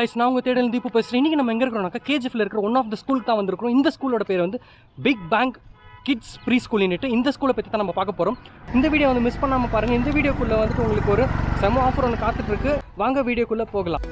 guys, நான் உங்க தேடல் தீபு பேசுறேன். இன்னைக்கு நம்ம எங்க இருக்கோம்னா கேஜிஎஃப்ல இருக்கிற ஒன் ஆஃப் தி ஸ்கூலுக்கு தான் வந்திருக்கோம். இந்த ஸ்கூலோட பேர் வந்து பிக் பேங் கிட்ஸ் ப்ரீ ஸ்கூல்னுட்டு இந்த ஸ்கூலை பற்றி தான் நம்ம பார்க்க போகிறோம். இந்த வீடியோ வந்து மிஸ் பண்ணாமல் பாருங்கள். இந்த வீடியோக்குள்ளே வந்துட்டு உங்களுக்கு ஒரு செம ஆஃபர் ஒன்று காத்துட்ருக்கு. வாங்க வீடியோக்குள்ளே போகலாம்.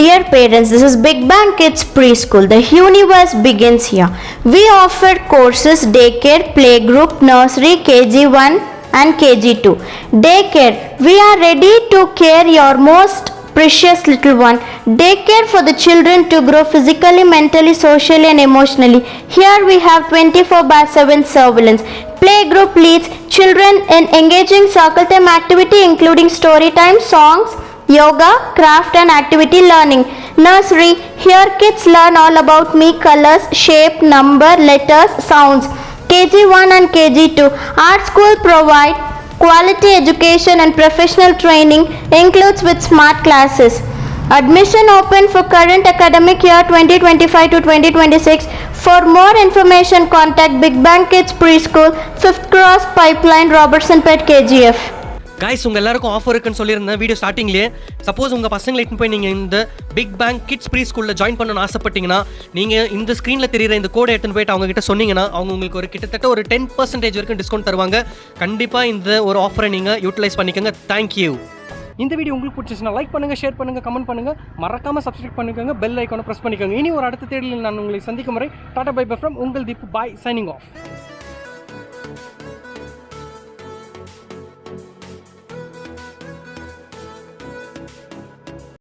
Dear parents, this is Big Bang Kids Preschool. The universe begins here. We offer courses daycare, playgroup, nursery, KG1 and KG2. Daycare, we are ready to care your most precious little one. Daycare for the children to grow physically, mentally, socially and emotionally. Here we have 24/7 surveillance. Playgroup leads children in engaging circle time activity including story time, songs, yoga, craft and activity learning. Nursery, here kids learn all about me, colors, shape, number, letters, sounds. KG1 and KG2, our school provide quality education and professional training includes with smart classes. Admission open for current academic year 2025 to 2026. For more information contact Big Bang Kids Preschool, 5th Cross Pipeline, Robertson Pet, KGF. Guys, உங்கள் எல்லாருக்கும் offer இருக்குன்னு சொல்லியிருந்தேன் video ஸ்டார்டிங்லேயே. Suppose உங்கள் பசங்களை இட்டுன்னு போய் நீங்கள் இந்த பிக் பேங் கிட்ஸ் ப்ரீ ஸ்கூலில் ஜாயின் பண்ணணும்னு ஆசைப்பட்டீங்கன்னா நீங்கள் இந்த ஸ்க்ரீனில் தெரியுற இந்த கோடை எடுத்துன்னு போயிட்டு அவங்ககிட்ட சொன்னீங்கன்னா அவங்க உங்களுக்கு ஒரு கிட்டத்தட்ட ஒரு 10% வரைக்கும் டிஸ்கவுண்ட் தருவாங்க. கண்டிப்பாக இந்த ஒரு ஆஃபரை நீங்கள் யூட்டிலைஸ் பண்ணிக்கோங்க. தேங்க்யூ. இந்த வீடியோ உங்களுக்கு பிடிச்சிச்சுன்னா லைக் பண்ணுங்கள், ஷேர் பண்ணுங்கள், கமெண்ட் பண்ணுங்கள், மறக்காமல் சப்ஸ்கிரைப் பண்ணிக்கோங்க, பெல் ஐக்கானை ப்ரெஸ் பண்ணிக்கோங்க. இனி ஒரு அடுத்த தேடலில் நான் உங்களை சந்திக்கும் முறை டாடா பை பை ஃப்ரம் உங்கள் தீபு. பாய், சைனிங் ஆஃப்.